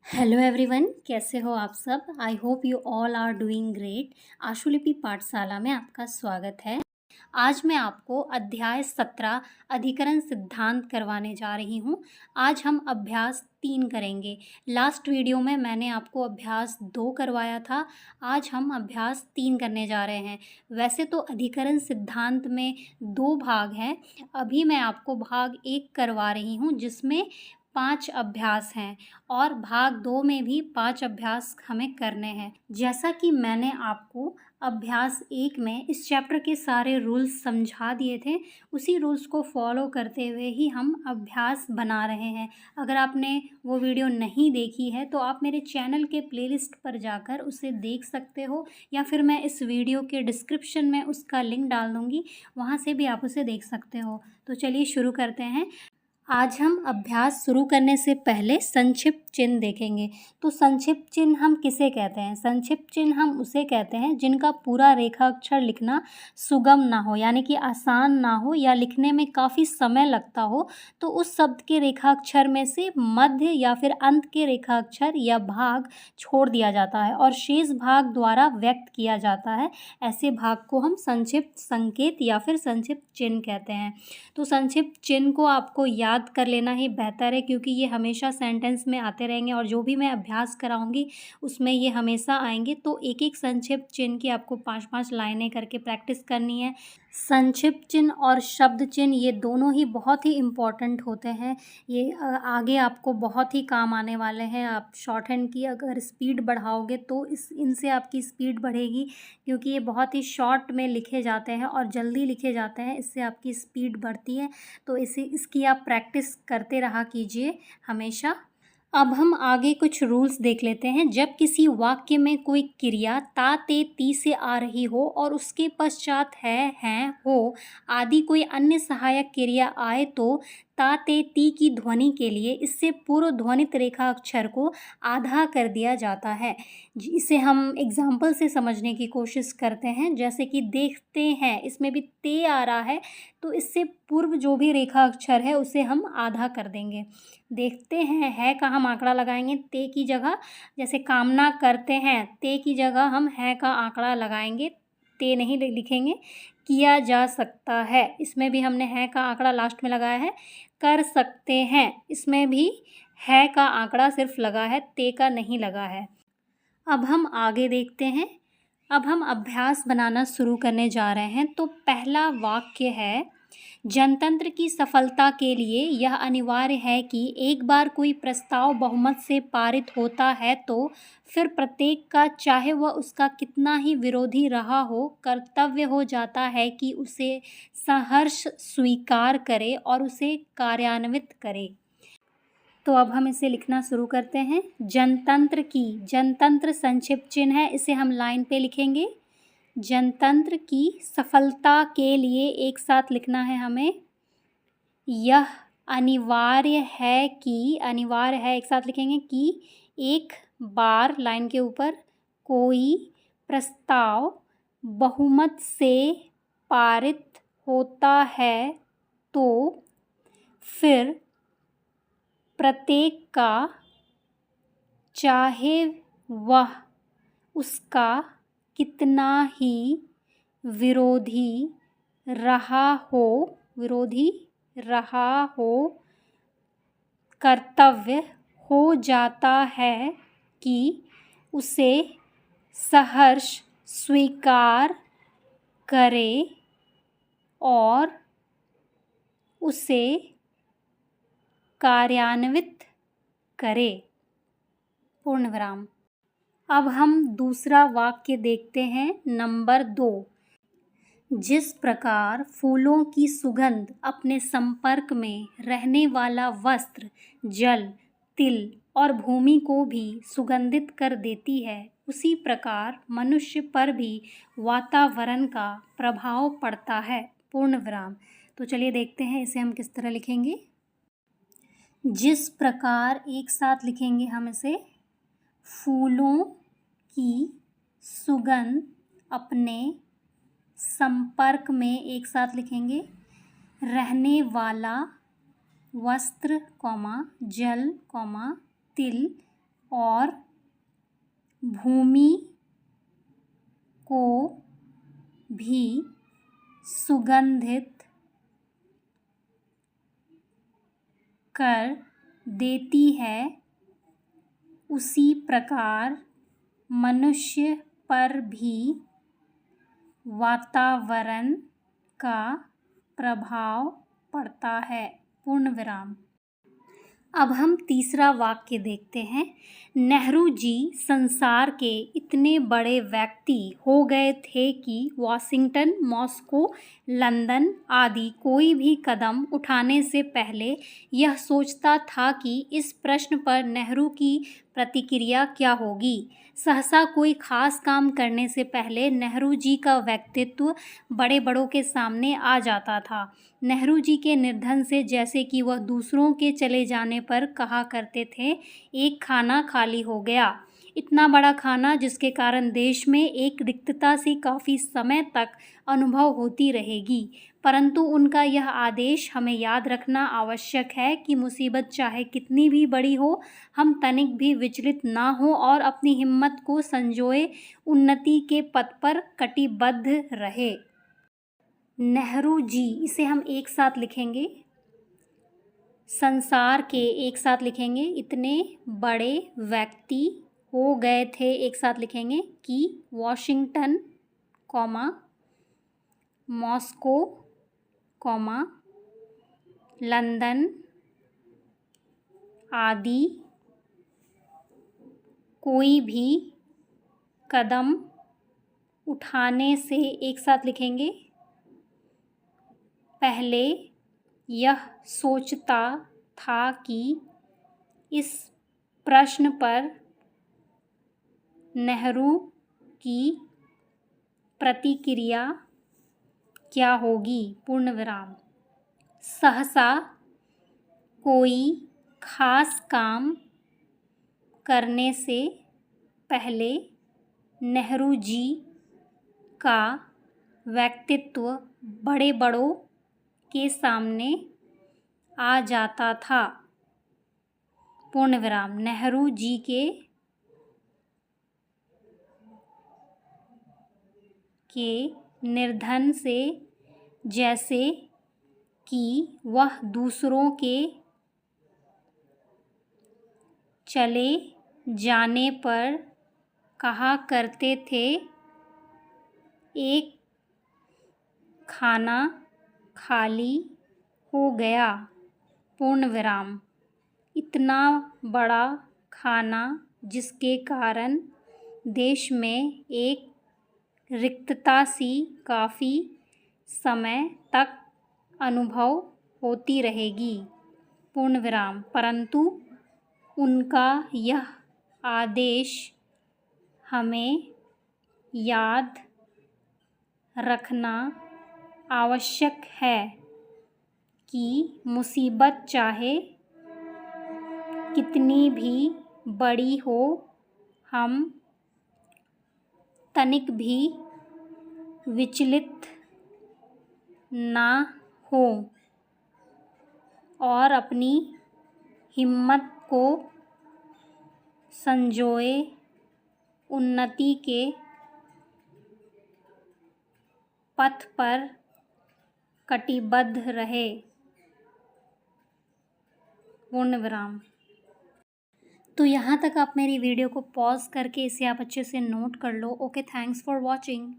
Hello everyone, कैसे हो आप सब। I hope you all are doing great. आशुलिपि पाठशाला में आपका स्वागत है। आज मैं आपको अध्याय 17 अधिकरण सिद्धांत करवाने जा रही हूँ। आज हम अभ्यास 3 करेंगे। लास्ट वीडियो में मैंने आपको अभ्यास 2 करवाया था। आज हम अभ्यास 3 करने जा रहे हैं। वैसे तो अधिकरण सिद्धांत में 2 भाग हैं। अभी मैं आपको भाग 1 करवा रही हूँ जिसमें 5 अभ्यास हैं और भाग 2 में भी 5 अभ्यास हमें करने हैं। जैसा कि मैंने आपको अभ्यास 1 में इस चैप्टर के सारे रूल्स समझा दिए थे, उसी रूल्स को फॉलो करते हुए ही हम अभ्यास बना रहे हैं। अगर आपने वो वीडियो नहीं देखी है तो आप मेरे चैनल के प्लेलिस्ट पर जाकर उसे देख सकते हो, या फिर मैं इस वीडियो के डिस्क्रिप्शन में उसका लिंक डाल दूँगी, वहाँ से भी आप उसे देख सकते हो। तो चलिए शुरू करते हैं। आज हम अभ्यास शुरू करने से पहले संक्षिप्त चिन्ह देखेंगे। तो संक्षिप्त चिन्ह हम किसे कहते हैं? संक्षिप्त चिन्ह हम उसे कहते हैं जिनका पूरा रेखाक्षर लिखना सुगम ना हो, यानी कि आसान ना हो या लिखने में काफ़ी समय लगता हो, तो उस शब्द के रेखाक्षर में से मध्य या फिर अंत के रेखाक्षर या भाग छोड़ दिया जाता है और शेष भाग द्वारा व्यक्त किया जाता है। ऐसे भाग को हम संक्षिप्त संकेत या फिर संक्षिप्त चिन्ह कहते हैं। तो संक्षिप्त चिन्ह को आपको याद कर लेना ही बेहतर है, क्योंकि ये हमेशा सेंटेंस में आते रहेंगे और जो भी मैं अभ्यास कराऊंगी उसमें ये हमेशा आएंगे। तो एक एक संक्षिप्त चिन्ह की आपको 5-5 लाइनें करके प्रैक्टिस करनी है। संक्षिप्त चिन्ह और शब्द चिन्ह ये दोनों ही बहुत ही इम्पॉर्टेंट होते हैं। ये आगे आपको बहुत ही काम आने वाले हैं। आप शॉर्ट हैंड की अगर स्पीड बढ़ाओगे तो इनसे आपकी स्पीड बढ़ेगी, क्योंकि ये बहुत ही शॉर्ट में लिखे जाते हैं और जल्दी लिखे जाते हैं। इससे आपकी स्पीड बढ़ती है। तो इसकी आप प्रैक्टिस करते रहा कीजिए हमेशा। अब हम आगे कुछ रूल्स देख लेते हैं। जब किसी वाक्य में कोई क्रिया ता ते ती से आ रही हो और उसके पश्चात है, हैं, हो आदि कोई अन्य सहायक क्रिया आए तो ता ते ती की ध्वनि के लिए इससे पूर्व ध्वनित रेखा अक्षर को आधा कर दिया जाता है। इसे हम एग्जाम्पल से समझने की कोशिश करते हैं। जैसे कि देखते हैं, इसमें भी ते आ रहा है, तो इससे पूर्व जो भी रेखा अक्षर है उसे हम आधा कर देंगे। देखते हैं, है का हम आंकड़ा लगाएंगे ते की जगह। जैसे कामना करते हैं, ते की जगह हम है का आंकड़ा लगाएंगे, ते नहीं लिखेंगे। किया जा सकता है, इसमें भी हमने है का आंकड़ा लास्ट में लगाया है। कर सकते हैं, इसमें भी है का आंकड़ा सिर्फ लगा है, ते का नहीं लगा है। अब हम आगे देखते हैं। अब हम अभ्यास बनाना शुरू करने जा रहे हैं। तो पहला वाक्य है, जनतंत्र की सफलता के लिए यह अनिवार्य है कि एक बार कोई प्रस्ताव बहुमत से पारित होता है तो फिर प्रत्येक का, चाहे वह उसका कितना ही विरोधी रहा हो, कर्तव्य हो जाता है कि उसे सहर्ष स्वीकार करे और उसे कार्यान्वित करे। तो अब हम इसे लिखना शुरू करते हैं। जनतंत्र की, जनतंत्र संक्षिप्त चिन्ह है, इसे हम लाइन पे लिखेंगे। जनतंत्र की सफलता के लिए एक साथ लिखना है हमें। यह अनिवार्य है कि, अनिवार्य है एक साथ लिखेंगे कि एक बार लाइन के ऊपर कोई प्रस्ताव बहुमत से पारित होता है तो फिर प्रत्येक का, चाहे वह उसका कितना ही विरोधी रहा हो, विरोधी रहा हो, कर्तव्य हो जाता है कि उसे सहर्ष स्वीकार करे और उसे कार्यान्वित करे। पूर्ण विराम। अब हम दूसरा वाक्य देखते हैं, नंबर 2। जिस प्रकार फूलों की सुगंध अपने संपर्क में रहने वाला वस्त्र, जल, तिल और भूमि को भी सुगंधित कर देती है, उसी प्रकार मनुष्य पर भी वातावरण का प्रभाव पड़ता है। पूर्ण विराम। तो चलिए देखते हैं इसे हम किस तरह लिखेंगे। जिस प्रकार एक साथ लिखेंगे हम इसे। फूलों की सुगंध अपने संपर्क में एक साथ लिखेंगे। रहने वाला वस्त्र, जल, तिल और भूमि को भी सुगंधित कर देती है, उसी प्रकार मनुष्य पर भी वातावरण का प्रभाव पड़ता है। पूर्ण विराम। अब हम तीसरा वाक्य देखते हैं। नेहरू जी संसार के इतने बड़े व्यक्ति हो गए थे कि वाशिंगटन, मॉस्को, लंदन आदि कोई भी कदम उठाने से पहले यह सोचता था कि इस प्रश्न पर नेहरू की प्रतिक्रिया क्या होगी। सहसा कोई खास काम करने से पहले नेहरू जी का व्यक्तित्व बड़े बड़ों के सामने आ जाता था। नेहरू जी के निर्धन से जैसे कि वह दूसरों के चले जाने पर कहा करते थे, एक खाना खाली हो गया। इतना बड़ा खाना जिसके कारण देश में एक रिक्तता सी काफ़ी समय तक अनुभव होती रहेगी। परंतु उनका यह आदेश हमें याद रखना आवश्यक है कि मुसीबत चाहे कितनी भी बड़ी हो, हम तनिक भी विचलित ना हो और अपनी हिम्मत को संजोए उन्नति के पथ पर कटिबद्ध रहे। नेहरू जी, इसे हम एक साथ लिखेंगे। संसार के एक साथ लिखेंगे। इतने बड़े व्यक्ति हो गए थे, एक साथ लिखेंगे कि वॉशिंगटन, मॉस्को, लंदन आदि कोई भी कदम उठाने से, एक साथ लिखेंगे, पहले यह सोचता था कि इस प्रश्न पर नेहरू की प्रतिक्रिया क्या होगी। पूर्ण विराम। सहसा कोई खास काम करने से पहले नेहरू जी का व्यक्तित्व बड़े बड़ों के सामने आ जाता था। पूर्ण विराम। नेहरू जी के निर्धन से जैसे कि वह दूसरों के चले जाने पर कहा करते थे, एक खाना खाली हो गया। पूर्ण विराम। इतना बड़ा खाना जिसके कारण देश में एक रिक्तता सी काफ़ी समय तक अनुभव होती रहेगी। पूर्ण विराम। परंतु उनका यह आदेश हमें याद रखना आवश्यक है कि मुसीबत चाहे कितनी भी बड़ी हो, हम तनिक भी विचलित ना हो और अपनी हिम्मत को संजोए उन्नति के पथ पर कटिबद्ध रहे। पूर्ण विराम। तो यहाँ तक आप मेरी वीडियो को पॉज करके इसे आप अच्छे से नोट कर लो। Okay, thanks for watching.